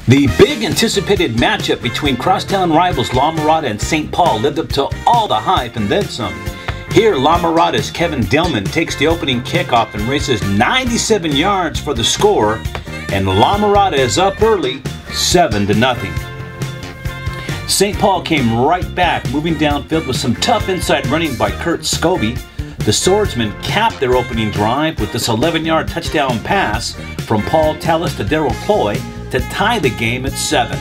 The big anticipated matchup between crosstown rivals MIrada and St. Paul lived up to all the hype and then some. Here, MIrada's Kevin Dillman takes the opening kickoff and races 97 yards for the score, and MIrada is up early, 7-0. St. Paul came right back, moving downfield with some tough inside running by Kurt Scobie. The Swordsmen capped their opening drive with this 11-yard touchdown pass from Paul Tallis to Darryl Ploy to tie the game at 7.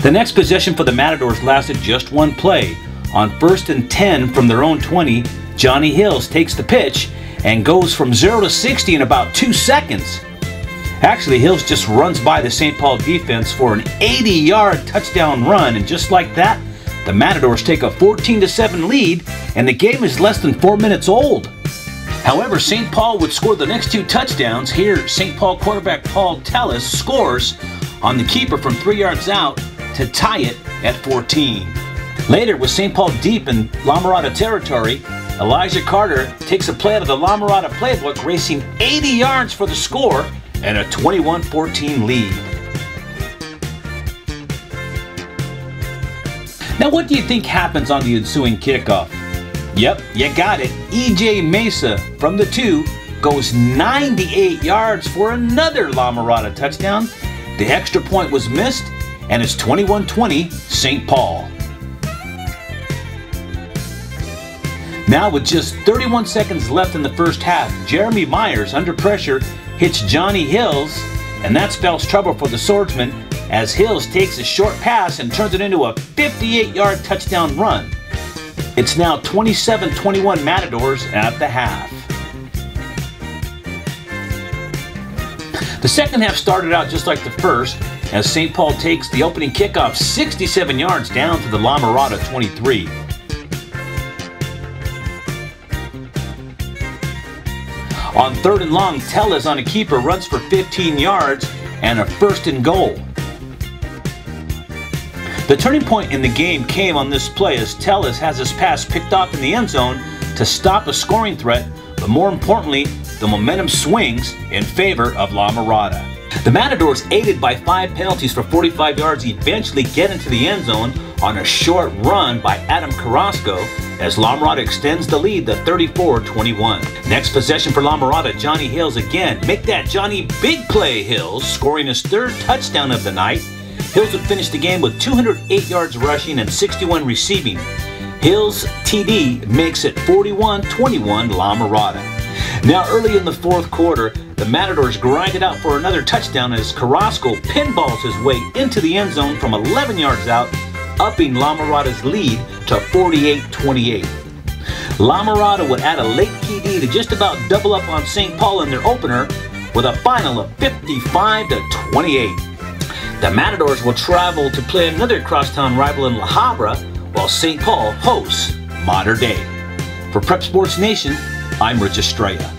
The next possession for the Matadors lasted just one play. On 1st and 10 from their own 20, Johnny Hills takes the pitch and goes from 0 to 60 in about 2 seconds. Actually, Hills just runs by the St. Paul defense for an 80-yard touchdown run, and just like that, the Matadors take a 14-7 lead, and the game is less than 4 minutes old. However, St. Paul would score the next 2 touchdowns. Here, St. Paul quarterback Paul Tallis scores on the keeper from 3 yards out to tie it at 14. Later, with St. Paul deep in MIrada territory, Elijah Carter takes a play out of the MIrada playbook, racing 80 yards for the score and a 21-14 lead. Now, what do you think happens on the ensuing kickoff? Yep, you got it. E.J. Mesa from the 2 goes 98 yards for another MIrada touchdown. The extra point was missed, and it's 21-20 St. Paul. Now, with just 31 seconds left in the first half, Jeremy Myers, under pressure, hits Johnny Hills, and that spells trouble for the Swordsman as Hills takes a short pass and turns it into a 58-yard touchdown run. It's now 27-21 Matadors at the half. The second half started out just like the first, as St. Paul takes the opening kickoff 67 yards down to the MIrada 23. On 3rd and long, Tellez on a keeper runs for 15 yards and a 1st and goal. The turning point in the game came on this play as Tellez has his pass picked off in the end zone to stop a scoring threat, but more importantly, the momentum swings in favor of MIrada. The Matadors, aided by 5 penalties for 45 yards, eventually get into the end zone on a short run by Adam Carrasco as MIrada extends the lead to 34-21. Next possession for MIrada, Johnny Hills again. Make that Johnny big play, Hills, scoring his 3rd touchdown of the night. Hills would finish the game with 208 yards rushing and 61 receiving. Hills' TD makes it 41-21 MIrada. Now, early in the 4th quarter, the Matadors grinded out for another touchdown as Carrasco pinballs his way into the end zone from 11 yards out, upping MIrada's lead to 48-28. MIrada would add a late TD to just about double up on St. Paul in their opener with a final of 55-28. The Matadors will travel to play another crosstown rival in La Habra, while St. Paul hosts Mater Dei. For Prep Sports Nation, I'm Rich Estrella.